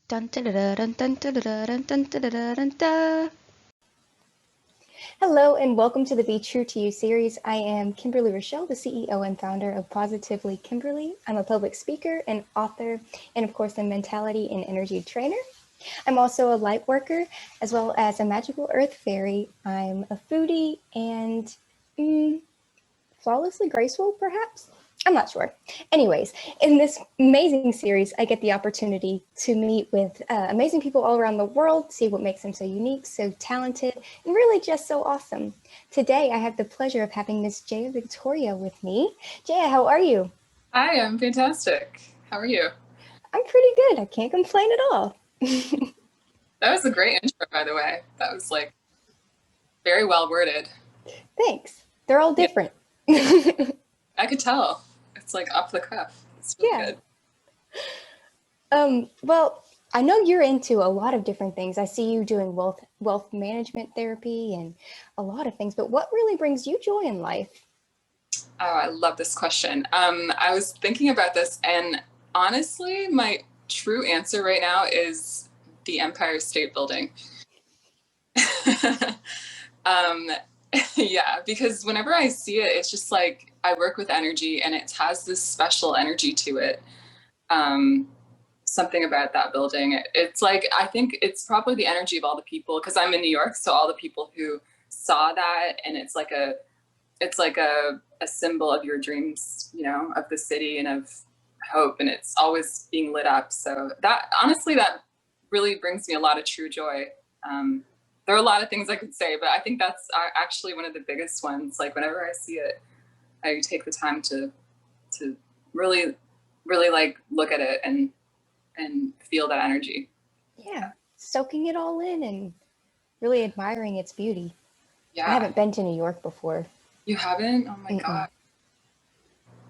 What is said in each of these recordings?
Dun, dun, dun, dun, dun, dun, dun, dun, dun, dun, dun, dun. Hello and welcome to the Be True to You series. I am Kimberly Rochelle, the CEO and founder of Positively Kimberly. I'm a public speaker and author, and of course, a mentality and energy trainer. I'm also a light worker as well as a magical earth fairy. I'm a foodie and flawlessly graceful, perhaps? I'm not sure. Anyways, in this amazing series, I get the opportunity to meet with amazing people all around the world, see what makes them so unique, so talented, and really just so awesome. Today, I have the pleasure of having Miss Jaiya Victoria with me. Jaiya, how are you? Hi, I'm fantastic. How are you? I'm pretty good. I can't complain at all. That was a great intro, by the way. That was like very well worded. Thanks. They're all different. I could tell. It's like off the cuff. It's really good. Well, I know you're into a lot of different things. I see you doing wealth management therapy and a lot of things, but what really brings you joy in life? Oh, I love this question. I was thinking about this, and honestly, my true answer right now is the Empire State Building. Yeah, because whenever I see it, it's just like I work with energy and it has this special energy to it. Something about that building. It's like, I think it's probably the energy of all the people, because I'm in New York, so all the people who saw that, and it's like a symbol of your dreams, you know, of the city and of hope, and it's always being lit up. So that, honestly, that really brings me a lot of true joy. There are a lot of things I could say, but I think that's actually one of the biggest ones. Like whenever I see it, I take the time to really, really like look at it and feel that energy. Yeah, soaking it all in and really admiring its beauty. Yeah. I haven't been to New York before. You haven't? Oh my God.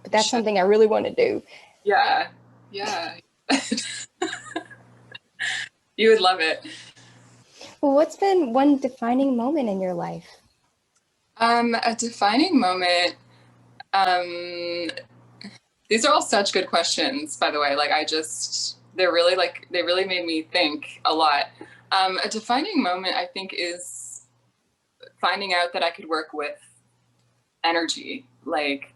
But that's something I really want to do. Yeah. Yeah. You would love it. Well, what's been one defining moment in your life? A defining moment. These are all such good questions, by the way. Like they really made me think a lot. A defining moment, I think, is finding out that I could work with energy. Like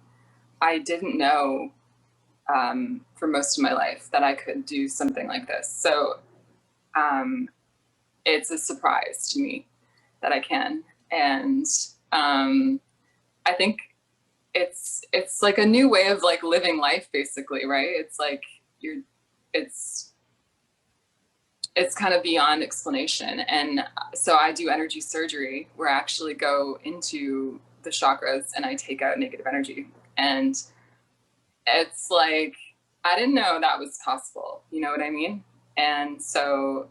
I didn't know for most of my life that I could do something like this. So it's a surprise to me that I can. And I think it's like a new way of like living life, basically, right? It's like it's kind of beyond explanation. And so I do energy surgery where I actually go into the chakras and I take out negative energy. And it's like, I didn't know that was possible. You know what I mean? And so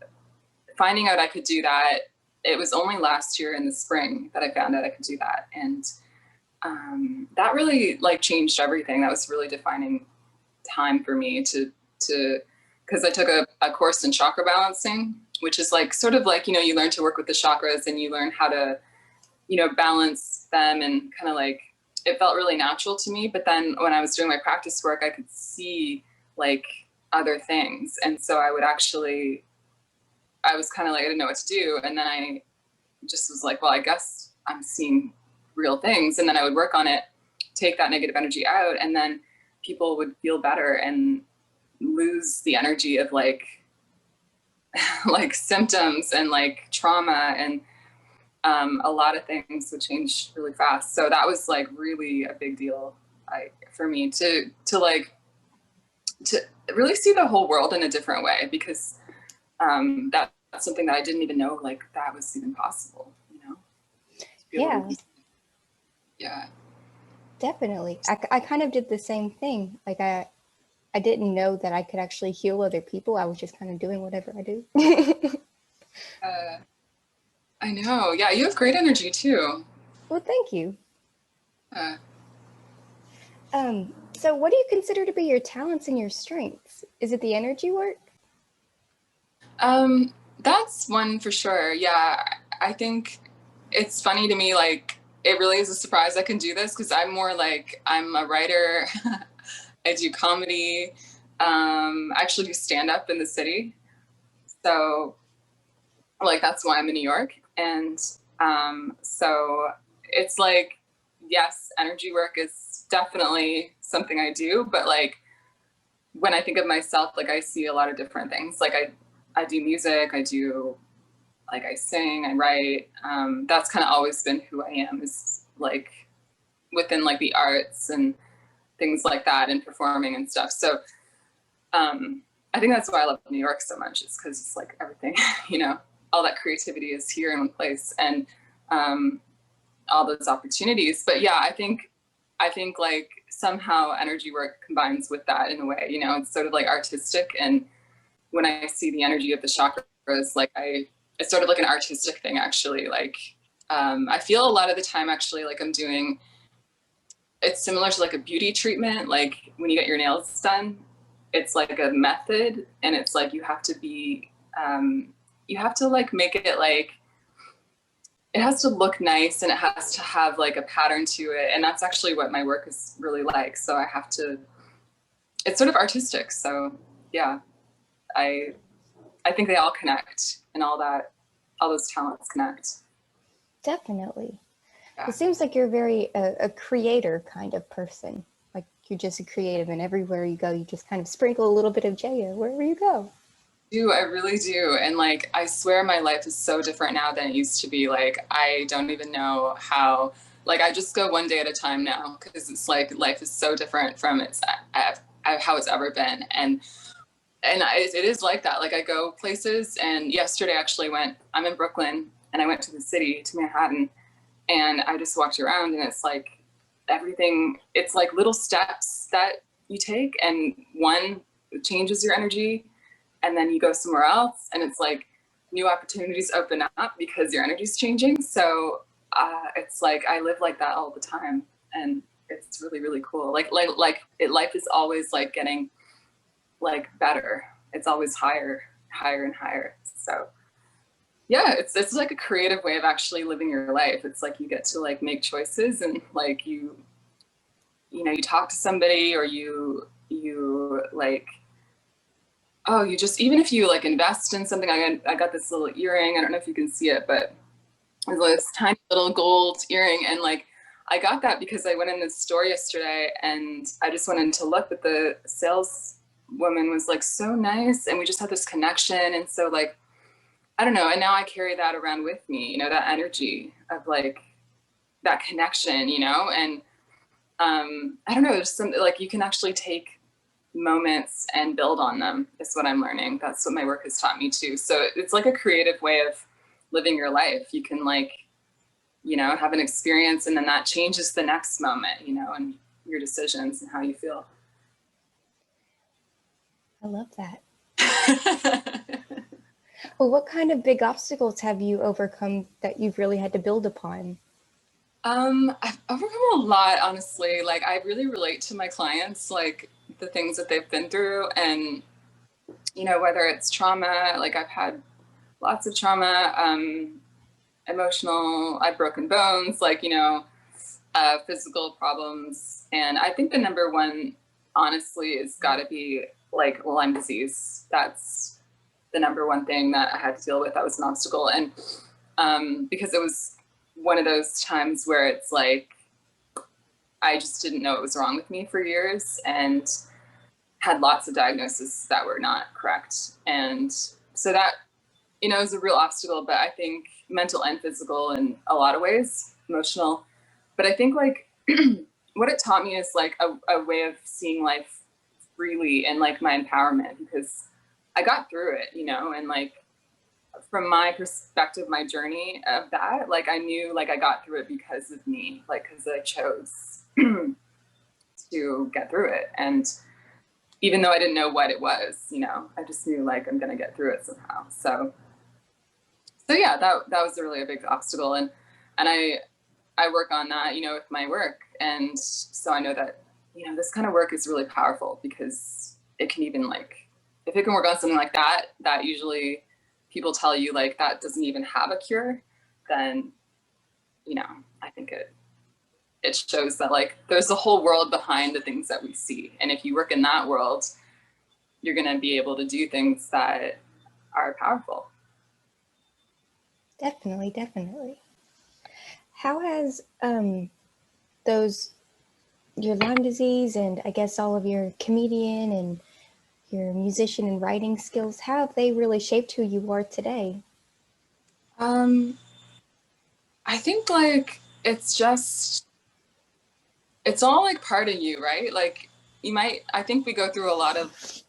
finding out I could do that, it was only last year in the spring that I found out I could do that. And that really like changed everything. That was really defining time for me to because I took a course in chakra balancing, which is like sort of like, you know, you learn to work with the chakras and you learn how to, you know, balance them, and kind of like it felt really natural to me. But then when I was doing my practice work, I could see like other things. And so I was kind of like, I didn't know what to do. And then I just was like, well, I guess I'm seeing real things. And then I would work on it, take that negative energy out, and then people would feel better and lose the energy of like like symptoms and like trauma, and a lot of things would change really fast. So that was like really a big deal for me to really see the whole world in a different way, because that's something that I didn't even know like that was even possible, you know? Yeah. Yeah. Definitely. I kind of did the same thing. Like I didn't know that I could actually heal other people. I was just kind of doing whatever I do. I know. Yeah, you have great energy too. Well, thank you. So what do you consider to be your talents and your strengths? Is it the energy work? That's one for sure. Yeah, I think it's funny to me, like it really is a surprise I can do this, because I'm more like, I'm a writer. I do comedy. I actually do stand up in the city. So like, that's why I'm in New York. And so it's like, yes, energy work is definitely something I do, but like, when I think of myself, like I see a lot of different things. Like I do music, I sing, I write. That's kind of always been who I am, is like within like the arts and things like that, and performing and stuff. So I think that's why I love New York so much, is because it's like everything, you know, all that creativity is here in one place, and all those opportunities. But yeah, I think like somehow energy work combines with that in a way, you know. It's sort of like artistic, and when I see the energy of the chakras, like it's sort of like an artistic thing, actually. Like I feel a lot of the time actually like I'm doing, it's similar to like a beauty treatment. Like when you get your nails done, it's like a method, and it's like you have to be you have to like make it like, it has to look nice, and it has to have like a pattern to it. And that's actually what my work is really like. So I have to, it's sort of artistic. So yeah, I think they all connect, and all those talents connect. Definitely. Yeah. It seems like you're very a creator kind of person. Like you're just a creative, and everywhere you go, you just kind of sprinkle a little bit of Jaiya wherever you go. I really do. And like, I swear my life is so different now than it used to be. Like, I don't even know how, like, I just go one day at a time now, because it's like life is so different from how it's ever been. And it is like that. Like I go places, and yesterday I actually I'm in Brooklyn, and I went to the city, to Manhattan, and I just walked around, and it's like everything, it's like little steps that you take, and one changes your energy, and then you go somewhere else, and it's like new opportunities open up because your energy's changing. So it's like I live like that all the time, and it's really, really cool. Life is always like getting like better. It's always higher and higher. So yeah, it's like a creative way of actually living your life. It's like you get to like make choices, and like you know, you talk to somebody, or you like, oh, you just, even if you like invest in something. I got this little earring. I don't know if you can see it, but it's this tiny little gold earring. And like, I got that because I went in this store yesterday, and I just went in to look, but the saleswoman was like so nice, and we just had this connection. And so like, I don't know. And now I carry that around with me, you know, that energy of like that connection, you know. And I don't know, there's something like you can actually take moments and build on them, is what I'm learning. That's what my work has taught me too. So it's like a creative way of living your life. You can like, you know, have an experience, and then that changes the next moment, you know, and your decisions and how you feel. I love that. Well, what kind of big obstacles have you overcome that you've really had to build upon? I've overcome a lot, honestly. Like I really relate to my clients, like the things that they've been through, and you know, whether it's trauma, like I've had lots of trauma, emotional, I've broken bones, like, you know, physical problems. And I think the number one, honestly, is gotta be like Lyme disease. That's the number one thing that I had to deal with. That was an obstacle. And because it was one of those times where it's like, I just didn't know what was wrong with me for years, and had lots of diagnoses that were not correct. And so that, you know, is a real obstacle, but I think mental and physical in a lot of ways, emotional. But I think like what it taught me is like a way of seeing life freely, and like my empowerment, because I got through it, you know. And like from my perspective, my journey of that, like I knew like I got through it because of me, like because I chose to get through it. And even though I didn't know what it was, you know, I just knew like I'm gonna get through it somehow. So yeah, that was really a big obstacle. And I work on that, you know, with my work. And so I know that, you know, this kind of work is really powerful, because it can even like, if it can work on something like that, that usually people tell you like that doesn't even have a cure, then, you know, I think it shows that like there's a whole world behind the things that we see. And if you work in that world, you're going to be able to do things that are powerful. Definitely, definitely. How has those your Lyme disease and I guess all of your comedian and your musician and writing skills, how have they really shaped who you are today? I think like it's all like part of you, right? Like I think we go through a lot of,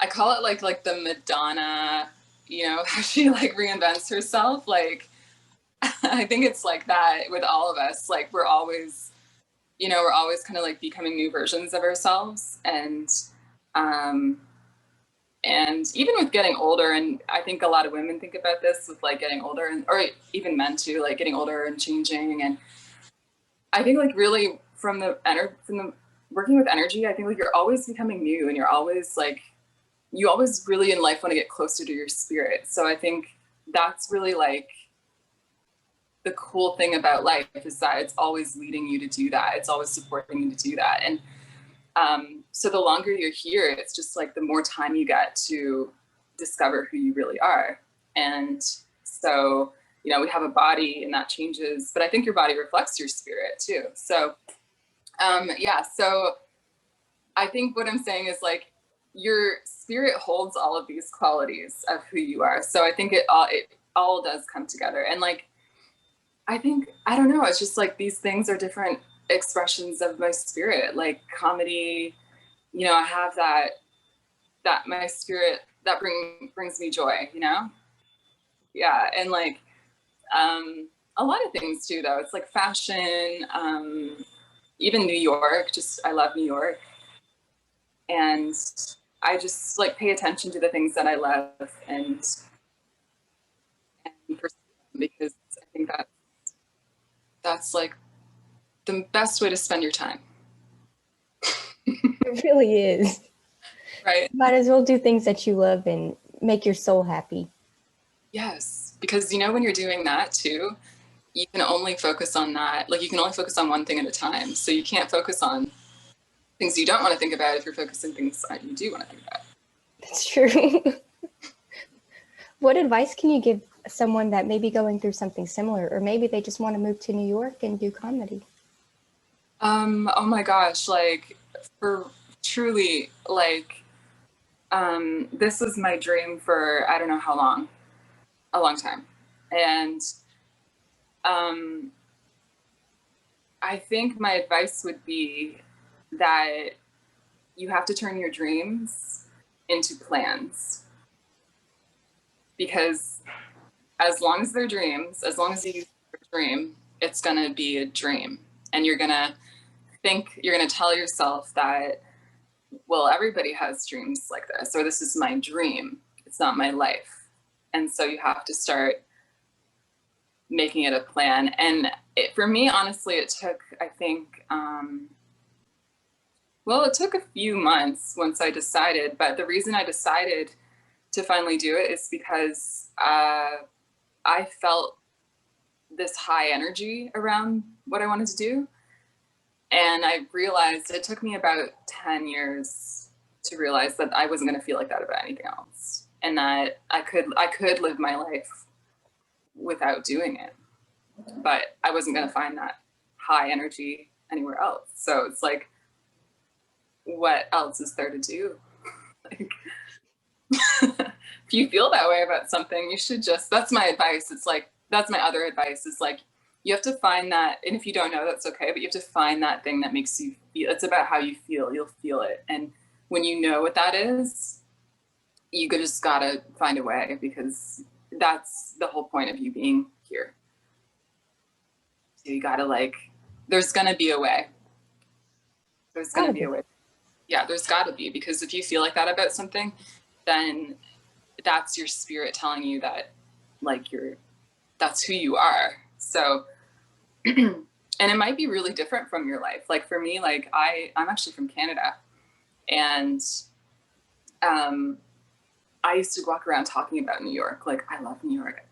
I call it like the Madonna, how she like reinvents herself. Like I think it's like that with all of us. Like we're always kind of like becoming new versions of ourselves. Um, and even with getting older, and I think a lot of women think about this with like getting older, or even men too, like getting older and changing. And I think like really from the working with energy, I think like you're always becoming new, and you're always like, you always really in life want to get closer to your spirit. So I think that's really like the cool thing about life, is that it's always leading you to do that. It's always supporting you to do that. And so the longer you're here, it's just like the more time you get to discover who you really are. And so, we have a body and that changes, but I think your body reflects your spirit too. So yeah, so I think what I'm saying is like your spirit holds all of these qualities of who you are. So I think it all does come together. And like, I think, I don't know, it's just like these things are different expressions of my spirit, like comedy, I have that my spirit that brings me joy, Yeah. And like a lot of things too though. It's like fashion, even New York, just I love New York. And I just like pay attention to the things that I love and pursue them, because I think that's like the best way to spend your time. It really is. Right. Might as well do things that you love and make your soul happy. Yes, because when you're doing that too, you can only focus on that. Like you can only focus on one thing at a time. So you can't focus on things you don't want to think about if you're focusing things that you do want to think about. That's true. What advice can you give someone that may be going through something similar, or maybe they just want to move to New York and do comedy? Oh my gosh, like for truly like this was my dream for I don't know how long, a long time. And I think my advice would be that you have to turn your dreams into plans, because as long as they're dreams, as long as you dream, it's going to be a dream. And you're going to tell yourself that, well, everybody has dreams like this, or this is my dream. It's not my life. And so you have to start making it a plan. And for me, honestly, it took, I think, it took a few months once I decided, but the reason I decided to finally do it is because I felt this high energy around what I wanted to do. And I realized it took me about 10 years to realize that I wasn't going to feel like that about anything else, and that I could live my life without doing it, but I wasn't going to find that high energy anywhere else. So it's like, what else is there to do? Like, if you feel that way about something, you should that's my advice. It's like, that's my other advice, is like, you have to find that, and if you don't know, that's okay, but you have to find that thing that makes you feel, it's about how you feel, you'll feel it. And when you know what that is, you just gotta find a way, because that's the whole point of you being here. So you gotta there's gonna be a way. There's gonna be a way. Yeah, there's gotta be, because if you feel like that about something, then that's your spirit telling you that that's who you are. So, and it might be really different from your life. Like for me, like I'm actually from Canada, and I used to walk around talking about New York. Like, I love New York.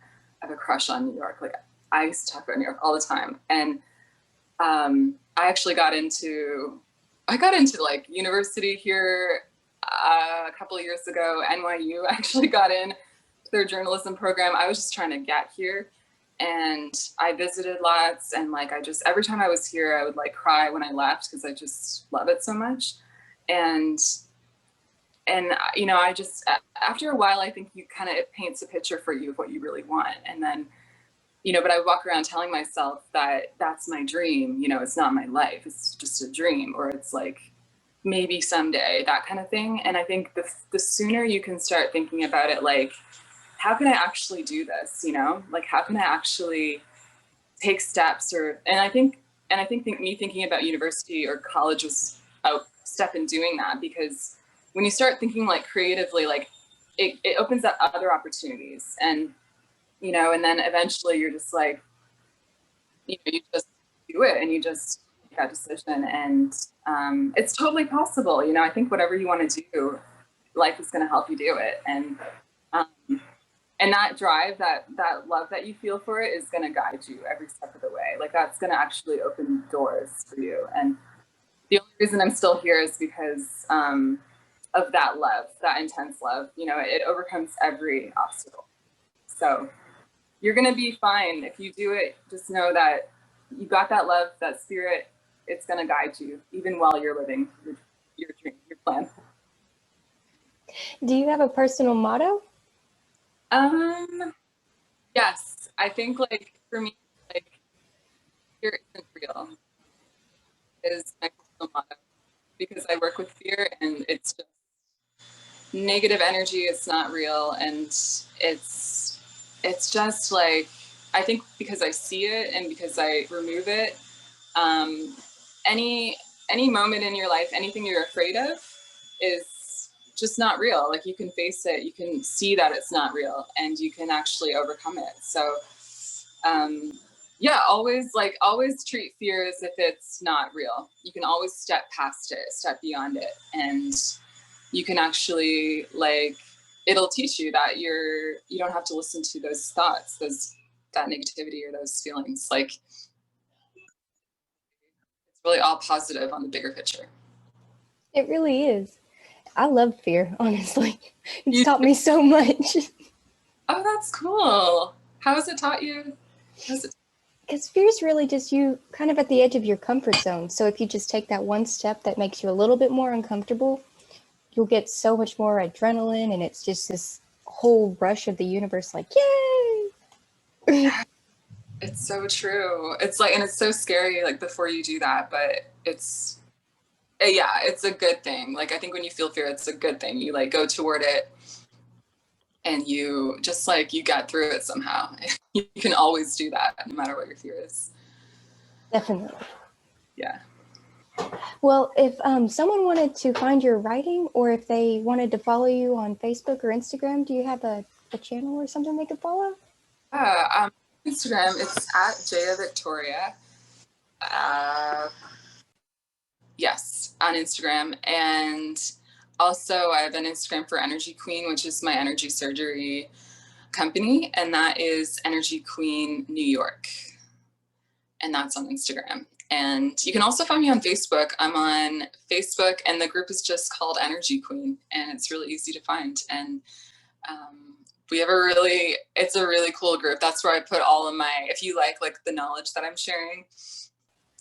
I have a crush on New York. Like, I used to talk about New York all the time. And I actually got into like university here a couple of years ago, NYU actually got in to their journalism program. I was just trying to get here, and I visited lots, and like every time I was here, I would like cry when I left because I just love it so much. And you know, I just, after a while, I think it paints a picture for you of what you really want. And then, you know, but I walk around telling myself that that's my dream, you know, it's not my life, it's just a dream, or it's like maybe someday, that kind of thing. And I think the sooner you can start thinking about it, like, how can I actually do this? You know, like, how can I actually take steps? And I think me thinking about university or college was a step in doing that, because when you start thinking like creatively, like it opens up other opportunities, and, you know, and then eventually you're just like, you know, you just do it and you just make that decision, and it's totally possible. You know, I think whatever you want to do, life is going to help you do it. And that drive, that love that you feel for it is going to guide you every step of the way. Like, that's going to actually open doors for you. And the only reason I'm still here is because of that love, that intense love. You know, it overcomes every obstacle. So you're going to be fine. If you do it, just know that you got that love, that spirit. It's going to guide you even while you're living your dream, your plan. Do you have a personal motto? Yes, I think, like, for me, like, fear isn't real is my personal motto, because I work with fear, and it's just negative energy. It's not real, and it's just like, I think because I see it and because I remove it, any moment in your life, anything you're afraid of is just not real. Like, you can face it, you can see that it's not real, and you can actually overcome it. So yeah, always treat fear as if it's not real. You can always step past it, step beyond it, and you can actually, like, it'll teach you that you don't have to listen to those thoughts, that negativity or those feelings. Like, it's really all positive on the bigger picture. It really is. I love fear, honestly. It's taught me so much. Oh, that's cool. How has it taught you? Because fear is really just you kind of at the edge of your comfort zone. So if you just take that one step that makes you a little bit more uncomfortable, you'll get so much more adrenaline, and it's just this whole rush of the universe, like, yay! It's so true. It's like, and it's so scary, like, before you do that, but it's a good thing. Like, I think when you feel fear, it's a good thing. You, like, go toward it, and you just, like, you get through it somehow. You can always do that, no matter what your fear is. Definitely. Yeah. Well, if someone wanted to find your writing, or if they wanted to follow you on Facebook or Instagram, do you have a channel or something they could follow? Instagram, it's at Jaiya Victoria. Yes, on Instagram. And also I have an Instagram for Energy Queen, which is my energy surgery company. And that is Energy Queen New York. And that's on Instagram. And you can also find me on Facebook. I'm on Facebook, and the group is just called Energy Queen, and it's really easy to find. And we have it's a really cool group. That's where I put all of my, if you like the knowledge that I'm sharing,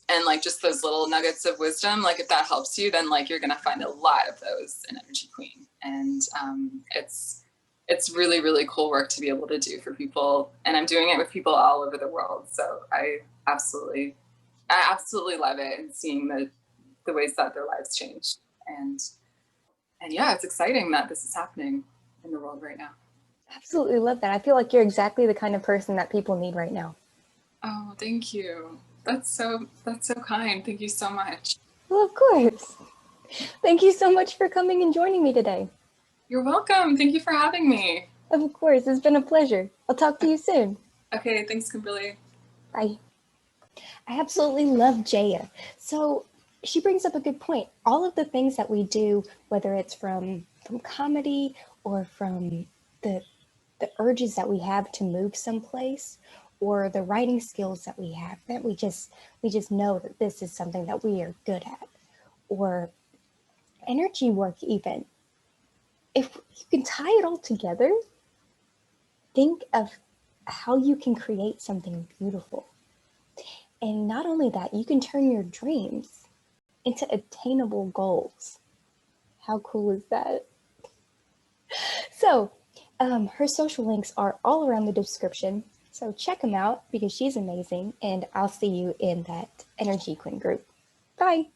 and like just those little nuggets of wisdom, like, if that helps you, then like you're gonna find a lot of those in Energy Queen. And it's really, really cool work to be able to do for people, and I'm doing it with people all over the world. So I absolutely love it, and seeing the ways that their lives change. And yeah, it's exciting that this is happening in the world right now. Absolutely love that. I feel like you're exactly the kind of person that people need right now. Oh, thank you. That's so kind. Thank you so much. Well, of course. Thank you so much for coming and joining me today. You're welcome. Thank you for having me. Of course, it's been a pleasure. I'll talk to you soon. Okay, thanks, Kimberly. Bye. I absolutely love Jaiya. So she brings up a good point. All of the things that we do, whether it's from comedy or from the urges that we have to move someplace, or the writing skills that we have, that we just know that this is something that we are good at, or energy work even. if you can tie it all together, think of how you can create something beautiful. And not only that, you can turn your dreams into attainable goals. How cool is that? So her social links are all around the description. So check them out because she's amazing. And I'll see you in that Energy Queen group. Bye.